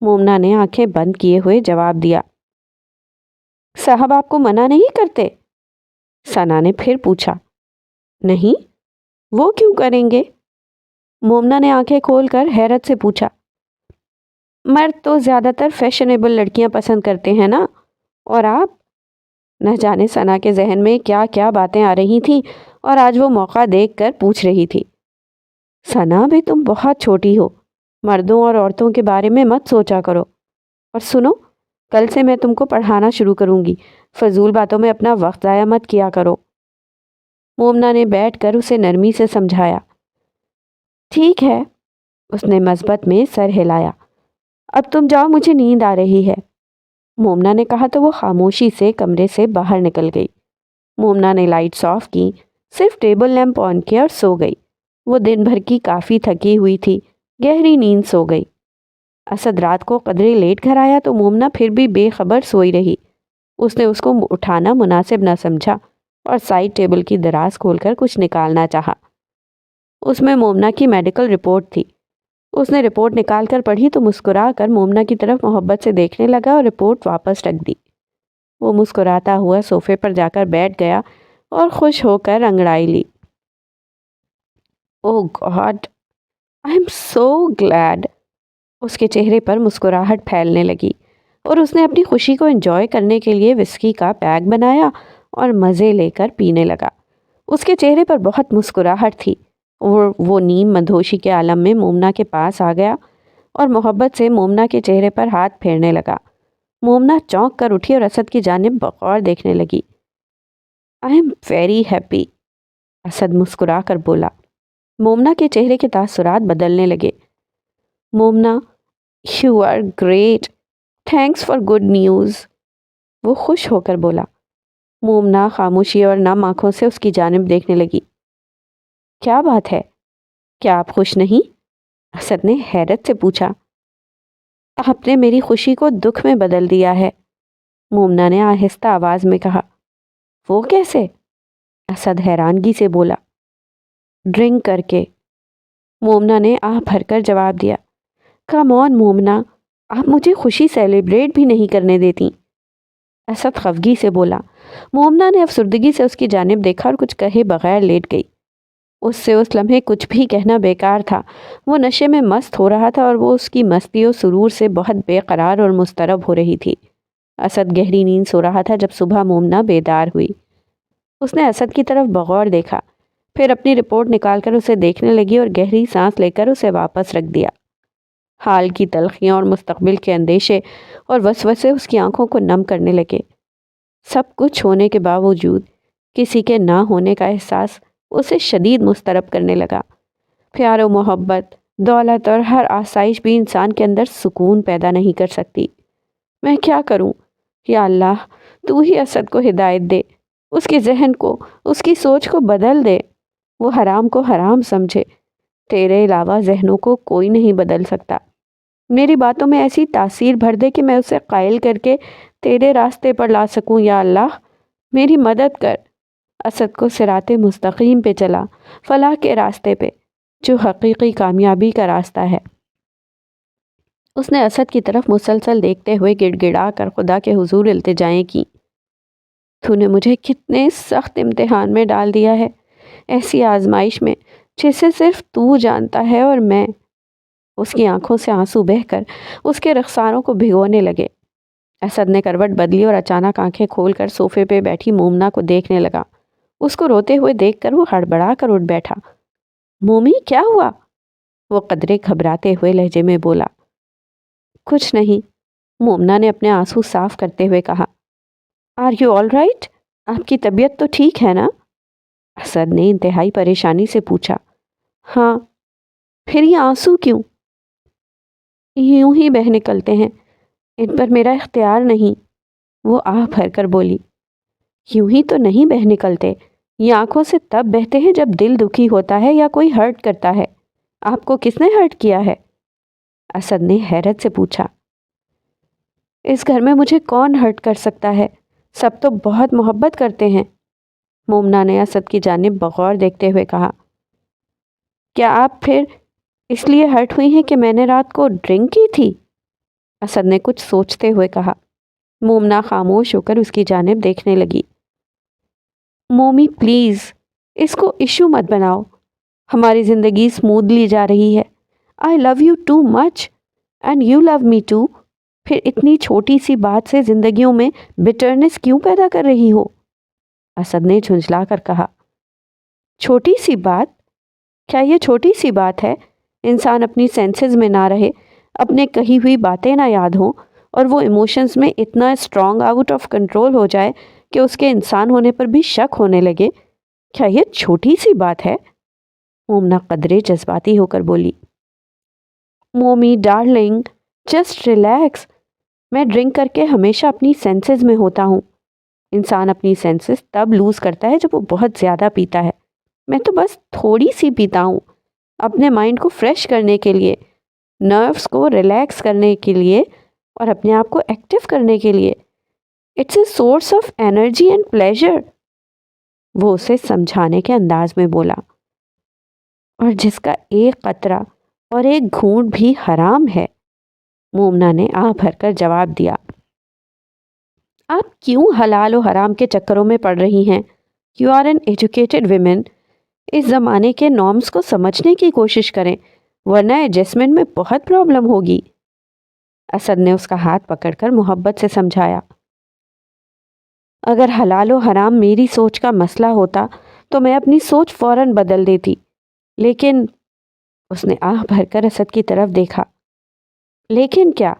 مومنا نے آنکھیں بند کیے ہوئے جواب دیا۔ صاحب آپ کو منع نہیں کرتے؟ ثنا نے پھر پوچھا۔ نہیں، وہ کیوں کریں گے؟ مومنا نے آنکھیں کھول کر حیرت سے پوچھا۔ مرد تو زیادہ تر فیشنیبل لڑکیاں پسند کرتے ہیں نا، اور آپ؟ نہ جانے ثنا کے ذہن میں کیا کیا باتیں آ رہی تھیں اور آج وہ موقع دیکھ کر پوچھ رہی تھی۔ ثنا بھی تم بہت چھوٹی ہو، مردوں اور عورتوں کے بارے میں مت سوچا کرو۔ اور سنو، کل سے میں تم کو پڑھانا شروع کروں گی، فضول باتوں میں اپنا وقت ضائع مت کیا کرو۔ مومنا نے بیٹھ کر اسے نرمی سے سمجھایا۔ ٹھیک ہے، اس نے مثبت میں سر ہلایا۔ اب تم جاؤ، مجھے نیند آ رہی ہے۔ مومنا نے کہا تو وہ خاموشی سے کمرے سے باہر نکل گئی۔ مومنا نے لائٹس آف کی، صرف ٹیبل لیمپ آن کیا اور سو گئی۔ وہ دن بھر کی کافی تھکی ہوئی تھی، گہری نیند سو گئی۔ اسد رات کو قدرے لیٹ گھر آیا تو مومنا پھر بھی بے خبر سوئی رہی۔ اس نے اس کو اٹھانا مناسب نہ سمجھا اور سائڈ ٹیبل کی دراز کھول کر کچھ نکالنا چاہا۔ اس میں مومنا کی میڈیکل رپورٹ تھی۔ اس نے رپورٹ نکال کر پڑھی تو مسکرا کر مومنا کی طرف محبت سے دیکھنے لگا اور رپورٹ واپس رکھ دی۔ وہ مسکراتا ہوا صوفے پر جا کر بیٹھ گیا اور خوش ہو کر انگڑائی لی۔ Oh God, I am so glad. اس کے چہرے پر مسکراہٹ پھیلنے لگی اور اس نے اپنی خوشی کو انجوائے کرنے کے لیے وسکی کا پیک بنایا اور مزے لے کر پینے لگا۔ اس کے چہرے پر بہت مسکراہٹ تھی۔ وہ نیم مدہوشی کے عالم میں مومنا کے پاس آ گیا اور محبت سے مومنا کے چہرے پر ہاتھ پھیرنے لگا۔ مومنا چونک کر اٹھی اور اسد کی جانب بغور دیکھنے لگی۔ آئی ایم ویری ہیپی، اسد مسکرا کر بولا۔ مومنا کے چہرے کے تاثرات بدلنے لگے۔ Momina, you are great, thanks for good news, وہ خوش ہو کر بولا۔ مومنا خاموشی اور نم آنکھوں سے اس کی جانب دیکھنے لگی۔ کیا بات ہے؟ کیا آپ خوش نہیں؟ اسد نے حیرت سے پوچھا۔ آپ نے میری خوشی کو دکھ میں بدل دیا ہے، مومنا نے آہستہ آواز میں کہا۔ وہ کیسے؟ اسد حیرانگی سے بولا۔ ڈرنک کر کے، مومنا نے آہ بھر کر جواب دیا۔ کم آن مومنا، آپ مجھے خوشی سیلیبریٹ بھی نہیں کرنے دیتی، اسد خفگی سے بولا۔ مومنا نے افسردگی سے اس کی جانب دیکھا اور کچھ کہے بغیر لیٹ گئی۔ اس سے اس لمحے کچھ بھی کہنا بیکار تھا۔ وہ نشے میں مست ہو رہا تھا اور وہ اس کی مستی و سرور سے بہت بے قرار اور مضطرب ہو رہی تھی۔ اسد گہری نیند سو رہا تھا جب صبح مومنا بیدار ہوئی۔ اس نے اسد کی طرف بغور دیکھا، پھر اپنی رپورٹ نکال کر اسے دیکھنے لگی اور گہری سانس لے کر اسے واپس رکھ دیا۔ حال کی تلخیاں اور مستقبل کے اندیشے اور وسوسے اس کی آنکھوں کو نم کرنے لگے۔ سب کچھ ہونے کے باوجود کسی کے نہ ہونے کا احساس اسے شدید مضطرب کرنے لگا۔ پیار و محبت، دولت اور ہر آسائش بھی انسان کے اندر سکون پیدا نہیں کر سکتی۔ میں کیا کروں؟ یا اللہ، تو ہی اسد کو ہدایت دے، اس کے ذہن کو، اس کی سوچ کو بدل دے، وہ حرام کو حرام سمجھے۔ تیرے علاوہ ذہنوں کو کوئی نہیں بدل سکتا۔ میری باتوں میں ایسی تاثیر بھر دے کہ میں اسے قائل کر کے تیرے راستے پر لا سکوں۔ یا اللہ، میری مدد کر۔ اسد کو صراط مستقیم پہ چلا، فلاح کے راستے پہ، جو حقیقی کامیابی کا راستہ ہے۔ اس نے اسد کی طرف مسلسل دیکھتے ہوئے گڑ گڑا کر خدا کے حضور التجائیں کی۔ تو نے مجھے کتنے سخت امتحان میں ڈال دیا ہے، ایسی آزمائش میں جسے صرف تو جانتا ہے اور میں۔ اس کی آنکھوں سے آنسو بہہ کر اس کے رخساروں کو بھگونے لگے۔ اسد نے کروٹ بدلی اور اچانک آنکھیں کھول کر صوفے پہ بیٹھی مومنا کو دیکھنے لگا۔ اس کو روتے ہوئے دیکھ کر وہ ہڑبڑا کر اٹھ بیٹھا۔ مومی، کیا ہوا؟ وہ قدرے گھبراتے ہوئے لہجے میں بولا۔ کچھ نہیں، مومنا نے اپنے آنسو صاف کرتے ہوئے کہا۔ Are you all right? آپ کی طبیعت تو ٹھیک ہے نا؟ اسد نے انتہائی پریشانی سے پوچھا۔ ہاں۔ پھر یہ آنسو کیوں؟ یوں ہی بہہ نکلتے ہیں، ان پر میرا اختیار نہیں، وہ آہ بھر کر بولی۔ یوں ہی تو نہیں بہہ نکلتے، یہ آنکھوں سے تب بہتے ہیں جب دل دکھی ہوتا ہے یا کوئی ہرٹ کرتا ہے۔ آپ کو کس نے ہرٹ کیا ہے؟ اسد نے حیرت سے پوچھا۔ اس گھر میں مجھے کون ہرٹ کر سکتا ہے؟ سب تو بہت محبت کرتے ہیں، مومنا نے اسد کی جانب بغور دیکھتے ہوئے کہا۔ کیا آپ پھر اس لیے ہرٹ ہوئی ہیں کہ میں نے رات کو ڈرنک کی تھی؟ اسد نے کچھ سوچتے ہوئے کہا۔ مومنہ خاموش ہو کر اس کی جانب دیکھنے لگی۔ مومی پلیز اس کو ایشو مت بناؤ، ہماری زندگی سموتھلی جا رہی ہے۔ I love you too much and you love me too, پھر اتنی چھوٹی سی بات سے زندگیوں میں بٹرنس کیوں پیدا کر رہی ہو؟ اسد نے جھنجھلا کر کہا۔ چھوٹی سی بات؟ کیا یہ چھوٹی سی بات ہے؟ انسان اپنی سینسز میں نہ رہے، اپنے کہی ہوئی باتیں نہ یاد ہوں اور وہ ایموشنز میں اتنا اسٹرانگ آؤٹ آف کنٹرول ہو جائے کہ اس کے انسان ہونے پر بھی شک ہونے لگے، کیا یہ چھوٹی سی بات ہے؟ مومنہ قدرے جذباتی ہو کر بولی۔ مومی ڈارلنگ جسٹ ریلیکس، میں ڈرنک کر کے ہمیشہ اپنی سینسز میں ہوتا ہوں۔ انسان اپنی سینسز تب لوز کرتا ہے جب وہ بہت زیادہ پیتا ہے، میں تو بس تھوڑی سی پیتا ہوں، اپنے مائنڈ کو فریش کرنے کے لیے، نروز کو ریلیکس کرنے کے لیے اور اپنے آپ کو ایکٹیو کرنے کے لیے۔ It's a source of energy and pleasure, وہ اسے سمجھانے کے انداز میں بولا، اور جس کا ایک قطرہ اور ایک گھونٹ بھی حرام ہے۔ مومنہ نے آہ بھر کر جواب دیا۔ آپ کیوں حلال و حرام کے چکروں میں پڑ رہی ہیں؟ You are an educated women, اس زمانے کے نارمز کو سمجھنے کی کوشش کریں ورنہ ایڈجسٹمنٹ میں بہت پرابلم ہوگی۔ اسد نے اس کا ہاتھ پکڑ کر محبت سے سمجھایا۔ اگر حلال و حرام میری سوچ کا مسئلہ ہوتا تو میں اپنی سوچ فوراً بدل دیتی، لیکن اس نے آہ بھر کر اسد کی طرف دیکھا۔ لیکن کیا؟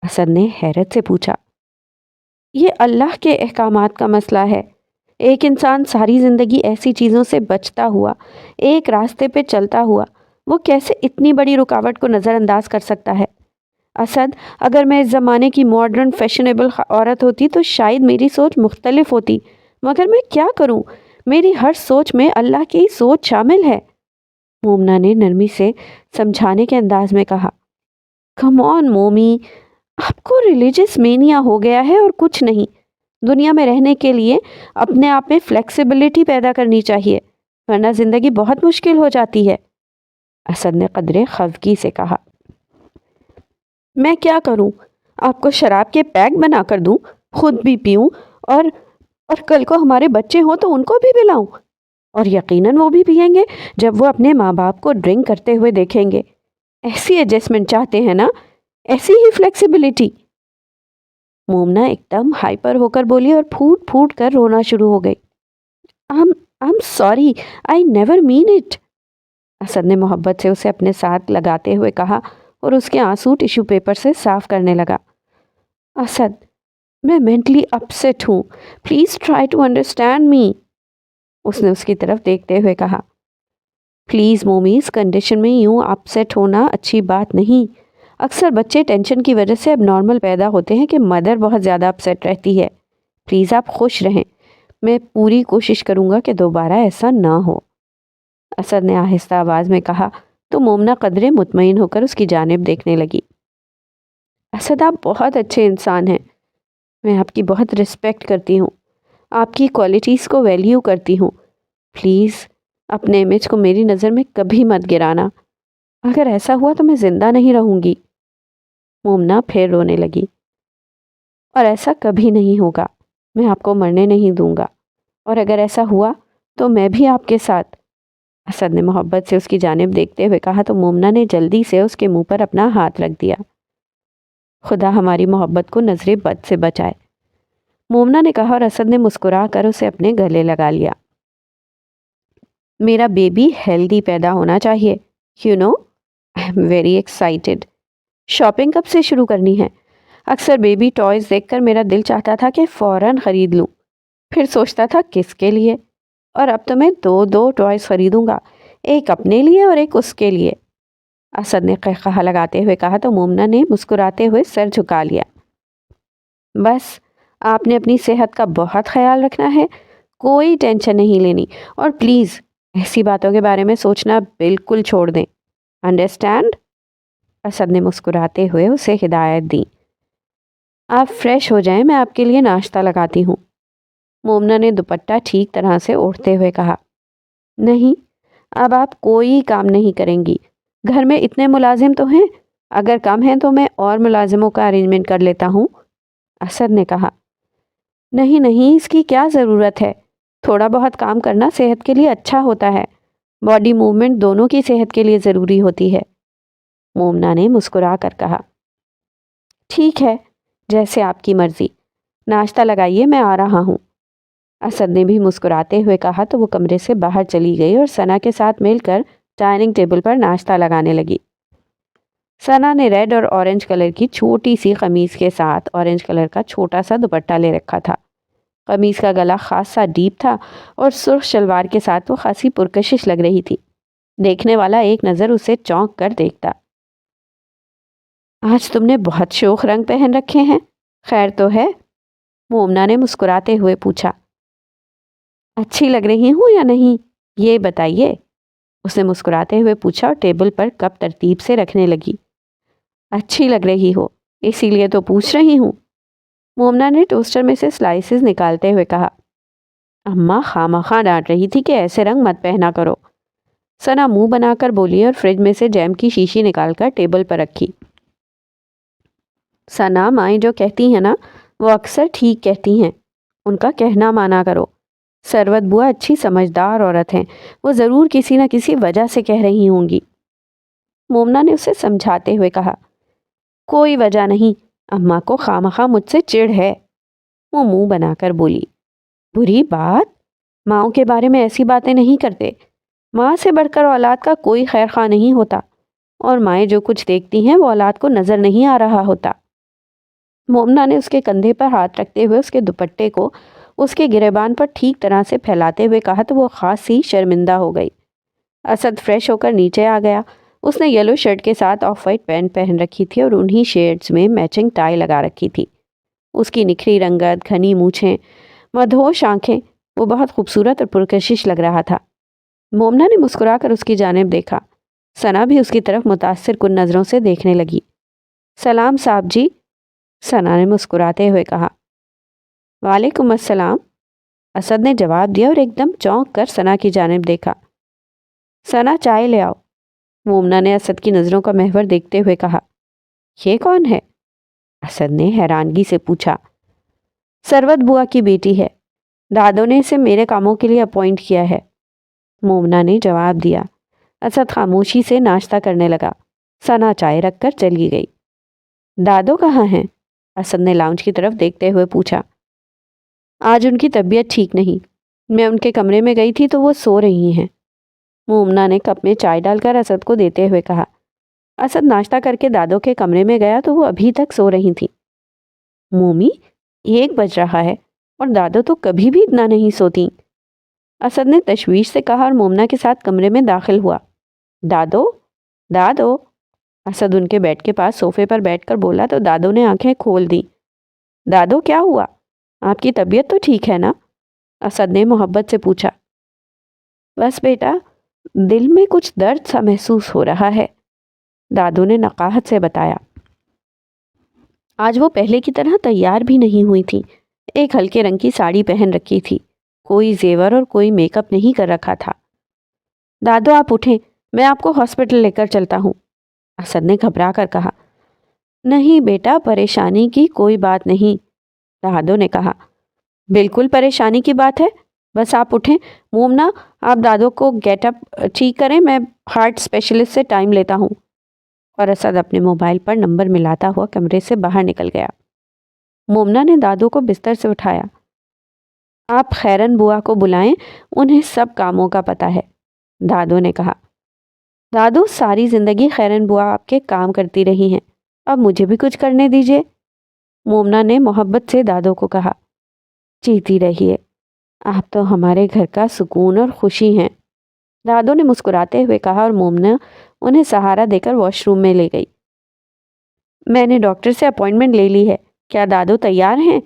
اسد نے حیرت سے پوچھا۔ یہ اللہ کے احکامات کا مسئلہ ہے۔ ایک انسان ساری زندگی ایسی چیزوں سے بچتا ہوا، ایک راستے پہ چلتا ہوا، وہ کیسے اتنی بڑی رکاوٹ کو نظر انداز کر سکتا ہے؟ اسد، اگر میں اس زمانے کی ماڈرن فیشنیبل عورت ہوتی تو شاید میری سوچ مختلف ہوتی، مگر میں کیا کروں؟ میری ہر سوچ میں اللہ کی سوچ شامل ہے، مومنہ نے نرمی سے سمجھانے کے انداز میں کہا۔ کم آن مومی، آپ کو ریلیجس مینیا ہو گیا ہے اور کچھ نہیں۔ دنیا میں رہنے کے لیے اپنے آپ میں فلیکسیبلٹی پیدا کرنی چاہیے، ورنہ زندگی بہت مشکل ہو جاتی ہے، اسد نے قدرے خفگی سے کہا۔ میں کیا کروں؟ آپ کو شراب کے پیک بنا کر دوں، خود بھی پیوں اور کل کو ہمارے بچے ہوں تو ان کو بھی پلاؤں، اور یقیناً وہ بھی پیئیں گے جب وہ اپنے ماں باپ کو ڈرنک کرتے ہوئے دیکھیں گے۔ ایسی ایڈجسٹمنٹ چاہتے ہیں نا، ایسی ہی فلیکسیبلٹی۔ مومنہ ایک دم ہائپر ہو کر بولی اور پھوٹ پھوٹ کر رونا شروع ہو گئی۔ I'm sorry, I never mean it، Asad نے محبت سے اسے اپنے ساتھ لگاتے ہوئے کہا اور اس کے آنسو ٹیشو پیپر سے صاف کرنے لگا۔ اسد، میں مینٹلی اپسیٹ ہوں، please try to understand me, اس نے اس کی طرف دیکھتے ہوئے کہا۔ پلیز مومی، اس کنڈیشن میں یوں اپسیٹ ہونا اچھی بات نہیں۔ اکثر بچے ٹینشن کی وجہ سے اب نارمل پیدا ہوتے ہیں کہ مدر بہت زیادہ اپسیٹ رہتی ہے۔ پلیز آپ خوش رہیں، میں پوری کوشش کروں گا کہ دوبارہ ایسا نہ ہو، اسد نے آہستہ آواز میں کہا تو مومنہ قدرے مطمئن ہو کر اس کی جانب دیکھنے لگی۔ اسد، آپ بہت اچھے انسان ہیں، میں آپ کی بہت رسپیکٹ کرتی ہوں، آپ کی کوالٹیز کو ویلیو کرتی ہوں، پلیز اپنے امیج کو میری نظر میں کبھی مت گرانا، اگر ایسا ہوا تو میں زندہ نہیں رہوں گی۔ مومنہ پھر رونے لگی۔ اور ایسا کبھی نہیں ہوگا، میں آپ کو مرنے نہیں دوں گا، اور اگر ایسا ہوا تو میں بھی آپ کے ساتھ، اسد نے محبت سے اس کی جانب دیکھتے ہوئے کہا تو مومنہ نے جلدی سے اس کے منہ پر اپنا ہاتھ رکھ دیا۔ خدا ہماری محبت کو نظر بد سے بچائے، مومنہ نے کہا اور اسد نے مسکرا کر اسے اپنے گلے لگا لیا۔ میرا بیبی ہیلدی پیدا ہونا چاہیے، you know, I am very excited. Shopping کب سے شروع کرنی ہے؟ اکثر بیبی ٹوائز دیکھ کر میرا دل چاہتا تھا کہ فوراً خرید لوں، پھر سوچتا تھا کس کے لیے، اور اب تو میں دو ٹوائز خریدوں گا، ایک اپنے لیے اور ایک اس کے لیے، اسد نے قہقہہ لگاتے ہوئے کہا تو مومنہ نے مسکراتے ہوئے سر جھکا لیا۔ بس آپ نے اپنی صحت کا بہت خیال رکھنا ہے، کوئی ٹینشن نہیں لینی، اور پلیز ایسی باتوں کے بارے میں سوچنا بالکل چھوڑ دیں، انڈرسٹینڈ؟ اسد نے مسکراتے ہوئے اسے ہدایت دی۔ آپ فریش ہو جائیں، میں آپ کے لیے ناشتہ لگاتی ہوں، مومنہ نے دوپٹہ ٹھیک طرح سے اوڑھتے ہوئے کہا۔ نہیں، اب آپ کوئی کام نہیں کریں گی، گھر میں اتنے ملازم تو ہیں، اگر کم ہیں تو میں اور ملازموں کا ارینجمنٹ کر لیتا ہوں، اسد نے کہا۔ نہیں نہیں، اس کی کیا ضرورت ہے؟ تھوڑا بہت کام کرنا صحت کے لیے اچھا ہوتا ہے، باڈی موومنٹ دونوں کی صحت کے لیے ضروری ہوتی ہے، مومنہ نے مسکرا کر کہا۔ ٹھیک ہے، جیسے آپ کی مرضی، ناشتہ لگائیے، میں آ رہا ہوں، اسد نے بھی مسکراتے ہوئے کہا تو وہ کمرے سے باہر چلی گئی اور ثنا کے ساتھ مل کر ڈائننگ ٹیبل پر ناشتہ لگانے لگی۔ ثنا نے ریڈ اور اورنج کلر کی چھوٹی سی قمیص کے ساتھ اورنج کلر کا چھوٹا سا دوپٹہ لے رکھا تھا۔ قمیص کا گلا خاصا ڈیپ تھا اور سرخ شلوار کے ساتھ وہ خاصی پرکشش لگ رہی تھی۔ دیکھنے والا ایک نظر اسے چونک کر دیکھتا۔ آج تم نے بہت شوخ رنگ پہن رکھے ہیں، خیر تو ہے؟ مومنہ نے مسکراتے ہوئے پوچھا۔ اچھی لگ رہی ہوں یا نہیں، یہ بتائیے، اس نے مسکراتے ہوئے پوچھا اور ٹیبل پر کپ ترتیب سے رکھنے لگی۔ اچھی لگ رہی ہو، اسی لیے تو پوچھ رہی ہوں، مومنہ نے ٹوسٹر میں سے سلائسز نکالتے ہوئے کہا۔ اماں خامخواہ ڈانٹ رہی تھی کہ ایسے رنگ مت پہنا کرو، ثنا منہ بنا کر بولی اور فریج میں سے جیم کی شیشی نکال کر ٹیبل پر رکھی۔ ثنا، مائیں جو کہتی ہیں نا وہ اکثر ٹھیک کہتی ہیں، ان کا کہنا مانا کرو۔ ثروت بوا اچھی سمجھدار عورت ہیں، وہ ضرور کسی نہ کسی وجہ سے کہہ رہی ہوں گی، مومنہ نے اسے سمجھاتے ہوئے کہا۔ کوئی وجہ نہیں، اماں کو خامخواہ مجھ سے چڑ ہے، وہ منہ بنا کر بولی۔ بری بات، ماؤں کے بارے میں ایسی باتیں نہیں کرتے، ماں سے بڑھ کر اولاد کا کوئی خیر خواہ نہیں ہوتا، اور مائیں جو کچھ دیکھتی ہیں وہ اولاد کو نظر نہیں آ رہا ہوتا۔ مومنہ نے اس کے کندھے پر ہاتھ رکھتے ہوئے اس کے دوپٹے کو اس کے گریبان پر ٹھیک طرح سے پھیلاتے ہوئے کہا تو وہ خاصی شرمندہ ہو گئی۔ اسد فریش ہو کر نیچے آ گیا۔ اس نے یلو شرٹ کے ساتھ آف وائٹ پینٹ پہن رکھی تھی اور انہی شیڈز میں میچنگ ٹائی لگا رکھی تھی۔ اس کی نکھری رنگت، گھنی مونچھیں، مدہوش آنکھیں، وہ بہت خوبصورت اور پرکشش لگ رہا تھا۔ مومنہ نے مسکرا کر اس کی جانب دیکھا۔ ثنا بھی اس کی طرف متاثر کن نظروں سے دیکھنے لگی۔ سلام صاحب جی، ثنا نے مسکراتے ہوئے کہا۔ وعلیکم السلام، اسد نے جواب دیا اور ایک دم چونک کر ثنا کی جانب دیکھا۔ ثنا، چائے لے آؤ، مومنہ نے اسد کی نظروں کا محور دیکھتے ہوئے کہا۔ یہ کون ہے؟ اسد نے حیرانگی سے پوچھا۔ ثروت بوا کی بیٹی ہے، دادوں نے اسے میرے کاموں کے لیے اپوائنٹ کیا ہے، مومنہ نے جواب دیا۔ اسد خاموشی سے ناشتہ کرنے لگا۔ ثنا چائے رکھ کر چلی گئی۔ دادو کہاں ہیں؟ اسد نے لاؤنج کی طرف دیکھتے ہوئے پوچھا۔ آج ان کی طبیعت ٹھیک نہیں، میں ان کے کمرے میں گئی تھی تو وہ سو رہی ہیں، مومنہ نے کپ میں چائے ڈال کر اسد کو دیتے ہوئے کہا۔ اسد ناشتہ کر کے دادو کے کمرے میں گیا تو وہ ابھی تک سو رہی تھیں۔ مومی، 1 بج رہا ہے اور دادو تو کبھی بھی اتنا نہیں سوتی، اسد نے تشویش سے کہا اور مومنہ کے ساتھ کمرے میں داخل ہوا۔ دادو، دادو، اسد ان کے بیڈ کے پاس صوفے پر بیٹھ کر بولا تو دادو نے آنکھیں کھول دی۔ دادو، کیا ہوا؟ آپ کی طبیعت تو ٹھیک ہے نا؟ اسد نے محبت سے پوچھا۔ بس بیٹا، دل میں کچھ درد سا محسوس ہو رہا ہے، دادو نے نقاہت سے بتایا۔ آج وہ پہلے کی طرح تیار بھی نہیں ہوئی تھی، ایک ہلکے رنگ کی ساڑی پہن رکھی تھی، کوئی زیور اور کوئی میک اپ نہیں کر رکھا تھا۔ دادو آپ اٹھیں، میں آپ کو ہاسپٹل لے کر چلتا ہوں، اسد نے گھبرا کر کہا۔ نہیں بیٹا، پریشانی کی کوئی بات نہیں، دادو نے کہا۔ بالکل پریشانی کی بات ہے، بس آپ اٹھیں۔ مومنہ، آپ دادو کو گیٹ اپ ٹھیک کریں، میں ہارٹ اسپیشلسٹ سے ٹائم لیتا ہوں، اور اسد اپنے موبائل پر نمبر ملاتا ہوا کمرے سے باہر نکل گیا۔ مومنہ نے دادو کو بستر سے اٹھایا۔ آپ خیرن بوا کو بلائیں، انہیں سب کاموں کا پتہ ہے، دادو نے کہا۔ دادو، ساری زندگی خیرن بوا آپ کے کام کرتی رہی ہیں، اب مجھے بھی کچھ کرنے دیجیے، مومنہ نے محبت سے دادو کو کہا۔ جیتی رہیے، آپ تو ہمارے گھر کا سکون اور خوشی ہیں، دادو نے مسکراتے ہوئے کہا اور مومنہ انہیں سہارا دے کر واش روم میں لے گئی۔ میں نے ڈاکٹر سے اپوائنٹمنٹ لے لی ہے، کیا دادو تیار ہیں؟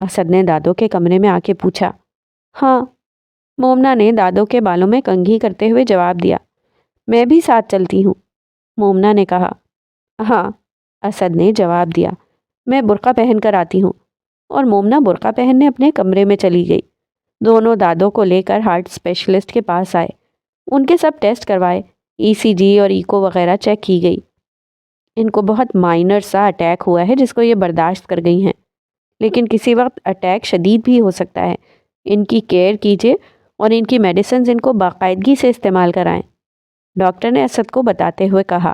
اسد نے دادو کے کمرے میں آ کے پوچھا۔ ہاں، مومنہ نے دادو کے بالوں میں کنگھی کرتے ہوئے جواب دیا۔ میں بھی ساتھ چلتی ہوں، مومنہ نے کہا۔ ہاں، اسد نے جواب دیا، میں برقع پہن کر آتی ہوں، اور مومنہ برقع پہننے اپنے کمرے میں چلی گئی۔ دونوں دادو کو لے کر ہارٹ اسپیشلسٹ کے پاس آئے، ان کے سب ٹیسٹ کروائے، ای سی جی اور ایکو وغیرہ چیک کی گئی۔ ان کو بہت مائنر سا اٹیک ہوا ہے جس کو یہ برداشت کر گئی ہیں، لیکن کسی وقت اٹیک شدید بھی ہو سکتا ہے۔ ان کی کیئر کیجیے اور ان کی میڈیسنز ان کو باقاعدگی سے استعمال کرائیں، ڈاکٹر نے اسد کو بتاتے ہوئے کہا۔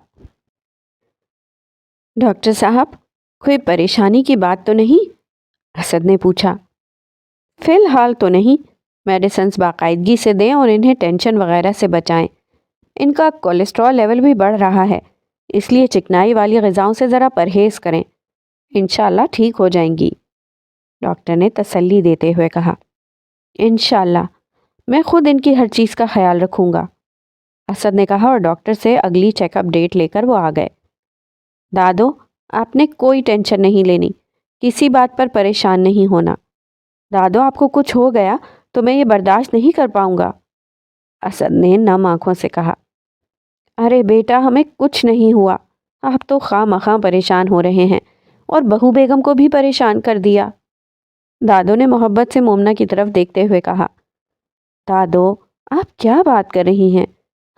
ڈاکٹر صاحب، کوئی پریشانی کی بات تو نہیں؟ اسد نے پوچھا۔ فی الحال تو نہیں، میڈیسنز باقاعدگی سے دیں اور انہیں ٹینشن وغیرہ سے بچائیں۔ ان کا کولیسٹرول لیول بھی بڑھ رہا ہے، اس لیے چکنائی والی غذاؤں سے ذرا پرہیز کریں، انشاءاللہ ٹھیک ہو جائیں گی، ڈاکٹر نے تسلی دیتے ہوئے کہا۔ انشاءاللہ، میں خود ان کی ہر چیز کا خیال رکھوں گا، اسد نے کہا، اور ڈاکٹر سے اگلی چیک اپ ڈیٹ لے کر وہ آ گئے۔ دادو، آپ نے کوئی ٹینشن نہیں لینی، کسی بات پر پریشان نہیں ہونا۔ دادو، آپ کو کچھ ہو گیا تو میں یہ برداشت نہیں کر پاؤں گا، اسد نے نم آنکھوں سے کہا۔ ارے بیٹا، ہمیں کچھ نہیں ہوا، آپ تو خواہ مخواہ پریشان ہو رہے ہیں اور بہو بیگم کو بھی پریشان کر دیا، دادو نے محبت سے مومنہ کی طرف دیکھتے ہوئے کہا۔ دادو، آپ کیا بات کر رہی ہیں؟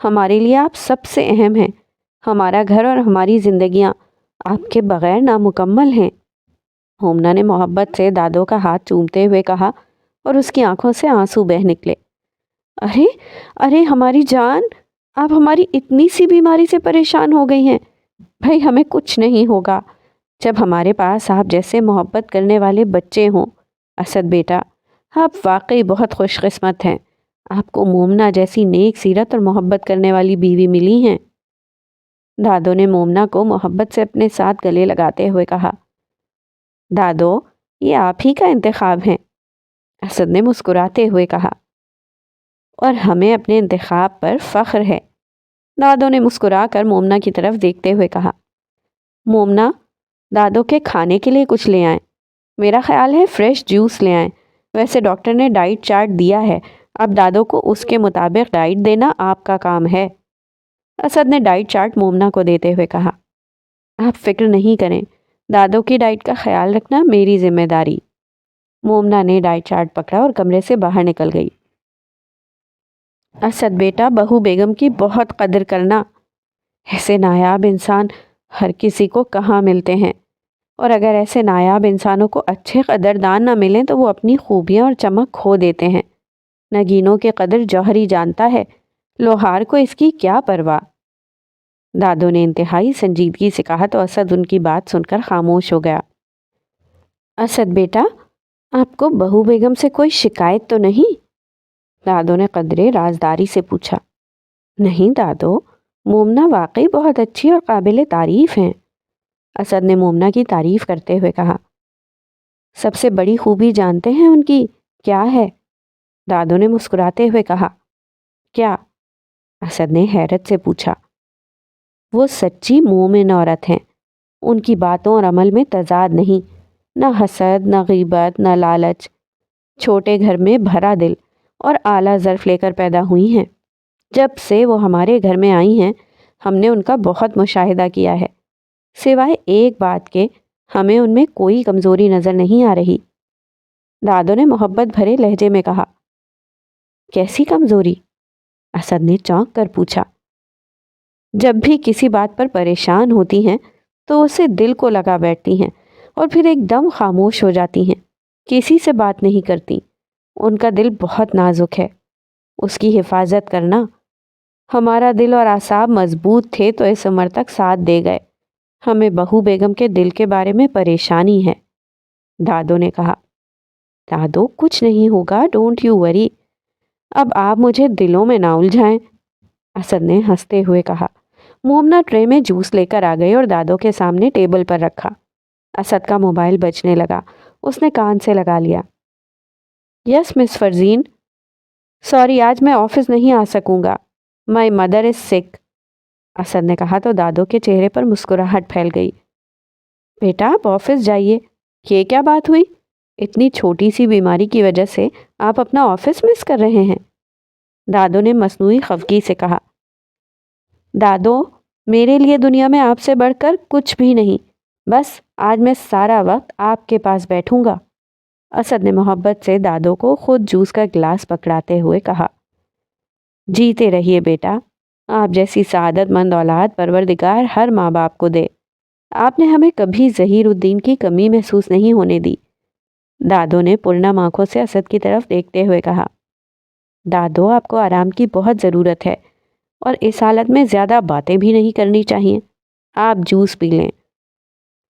ہمارے لیے آپ سب سے اہم ہیں، ہمارا گھر اور ہماری زندگیاں آپ کے بغیر نامکمل ہیں، مومنہ نے محبت سے دادو کا ہاتھ چومتے ہوئے کہا اور اس کی آنکھوں سے آنسو بہہ نکلے۔ ارے ارے ہماری جان، آپ ہماری اتنی سی بیماری سے پریشان ہو گئی ہیں؟ بھائی ہمیں کچھ نہیں ہوگا جب ہمارے پاس آپ جیسے محبت کرنے والے بچے ہوں۔ اسد بیٹا، آپ واقعی بہت خوش قسمت ہیں، آپ کو مومنہ جیسی نیک سیرت اور محبت کرنے والی بیوی ملی ہیں، دادو نے مومنہ کو محبت سے اپنے ساتھ گلے لگاتے ہوئے کہا۔ دادو، یہ آپ ہی کا انتخاب ہے، اسد نے مسکراتے ہوئے کہا، اور ہمیں اپنے انتخاب پر فخر ہے، دادو نے مسکرا کر مومنہ کی طرف دیکھتے ہوئے کہا۔ مومنہ، دادو کے کھانے کے لیے کچھ لے آئیں، میرا خیال ہے فریش جوس لے آئیں، ویسے ڈاکٹر نے ڈائٹ چارٹ دیا ہے، اب دادو کو اس کے مطابق ڈائٹ دینا آپ کا کام ہے، اسد نے ڈائٹ چارٹ مومنہ کو دیتے ہوئے کہا۔ آپ فکر نہیں کریں، دادو کی ڈائٹ کا خیال رکھنا میری ذمہ داری، مومنہ نے ڈائٹ چارٹ پکڑا اور کمرے سے باہر نکل گئی۔ اسد بیٹا، بہو بیگم کی بہت قدر کرنا، ایسے نایاب انسان ہر کسی کو کہاں ملتے ہیں، اور اگر ایسے نایاب انسانوں کو اچھے قدردان نہ ملیں تو وہ اپنی خوبیاں اور چمک کھو دیتے ہیں، نگینوں کے قدر جوہری جانتا ہے، لوہار کو اس کی کیا پرواہ، دادو نے انتہائی سنجیدگی سے کہا تو اسد ان کی بات سن کر خاموش ہو گیا۔ اسد بیٹا، آپ کو بہو بیگم سے کوئی شکایت تو نہیں؟ دادو نے قدرے رازداری سے پوچھا۔ نہیں دادو، مومنہ واقعی بہت اچھی اور قابل تعریف ہیں، اسد نے مومنہ کی تعریف کرتے ہوئے کہا۔ سب سے بڑی خوبی جانتے ہیں ان کی کیا ہے؟ دادو نے مسکراتے ہوئے کہا۔ کیا؟ اسد نے حیرت سے پوچھا۔ وہ سچی مومن عورت ہیں، ان کی باتوں اور عمل میں تضاد نہیں، نہ حسد، نہ غیبت، نہ لالچ، چھوٹے گھر میں بھرا دل اور اعلیٰ ظرف لے کر پیدا ہوئی ہیں، جب سے وہ ہمارے گھر میں آئی ہیں ہم نے ان کا بہت مشاہدہ کیا ہے، سوائے ایک بات کے ہمیں ان میں کوئی کمزوری نظر نہیں آ رہی، دادو نے محبت بھرے لہجے میں کہا۔ کیسی کمزوری؟ اسد نے چونک کر پوچھا۔ جب بھی کسی بات پر پریشان ہوتی ہیں تو اسے دل کو لگا بیٹھتی ہیں اور پھر ایک دم خاموش ہو جاتی ہیں، کسی سے بات نہیں کرتی، ان کا دل بہت نازک ہے، اس کی حفاظت کرنا، ہمارا دل اور اعصاب مضبوط تھے تو اس عمر تک ساتھ دے گئے، ہمیں بہو بیگم کے دل کے بارے میں پریشانی ہے، دادو نے کہا۔ دادو، کچھ نہیں ہوگا، ڈونٹ یو وری، اب آپ مجھے دلوں میں نہ الجھائیں، اسد نے ہنستے ہوئے کہا۔ مومنہ ٹرے میں جوس لے کر آ گئی اور دادو کے سامنے ٹیبل پر رکھا۔ اسد کا موبائل بجنے لگا، اس نے کان سے لگا لیا۔ یس مس فرزین، سوری آج میں آفس نہیں آ سکوں گا، مائی مدر از سک، اسد نے کہا تو دادو کے چہرے پر مسکراہٹ پھیل گئی۔ بیٹا آپ آفس جائیے، یہ کیا بات ہوئی؟ اتنی چھوٹی سی بیماری کی وجہ سے آپ اپنا آفس مس کر رہے ہیں، دادو نے مصنوعی خفگی سے کہا۔ دادو، میرے لیے دنیا میں آپ سے بڑھ کر کچھ بھی نہیں، بس آج میں سارا وقت آپ کے پاس بیٹھوں گا، اسد نے محبت سے دادو کو خود جوس کا گلاس پکڑاتے ہوئے کہا۔ جیتے رہیے بیٹا، آپ جیسی سعادت مند اولاد پروردگار ہر ماں باپ کو دے، آپ نے ہمیں کبھی ظہیر الدین کی کمی محسوس نہیں ہونے دی۔ دادو نے پرنم آنکھوں سے اسد کی طرف دیکھتے ہوئے کہا۔ دادو، آپ کو آرام کی بہت ضرورت ہے اور اس حالت میں زیادہ باتیں بھی نہیں کرنی چاہیے۔ آپ جوس پی لیں۔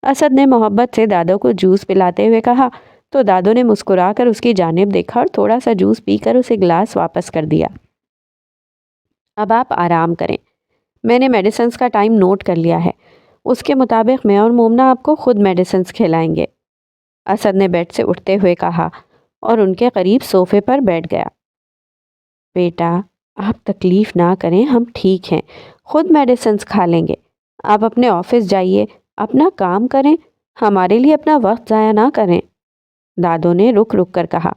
اسد نے محبت سے دادو کو جوس پلاتے ہوئے کہا تو دادو نے مسکرا کر اس کی جانب دیکھا اور تھوڑا سا جوس پی کر اسے گلاس واپس کر دیا۔ اب آپ آرام کریں، میں نے میڈیسنز کا ٹائم نوٹ کر لیا ہے، اس کے مطابق میں اور مومنا آپ کو خود میڈیسنز کھلائیں گے۔ اسد نے بیڈ سے اٹھتے ہوئے کہا اور ان کے قریب صوفے پر بیٹھ گیا۔ بیٹا، آپ تکلیف نہ کریں، ہم ٹھیک ہیں، خود میڈیسنز کھا لیں گے۔ آپ اپنے آفس جائیے، اپنا کام کریں، ہمارے لیے اپنا وقت ضائع نہ کریں۔ دادو نے رک رک کر کہا۔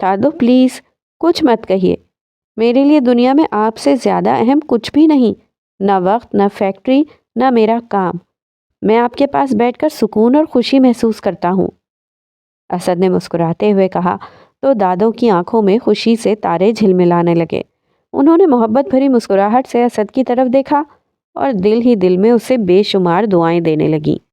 دادو پلیز کچھ مت کہیے، میرے لیے دنیا میں آپ سے زیادہ اہم کچھ بھی نہیں، نہ وقت، نہ فیکٹری، نہ میرا کام۔ میں آپ کے پاس بیٹھ کر سکون اور خوشی محسوس کرتا ہوں۔ اسد نے مسکراتے ہوئے کہا تو دادو کی آنکھوں میں خوشی سے تارے جھلملانے لگے۔ انہوں نے محبت بھری مسکراہٹ سے اسد کی طرف دیکھا اور دل ہی دل میں اسے بے شمار دعائیں دینے لگیں۔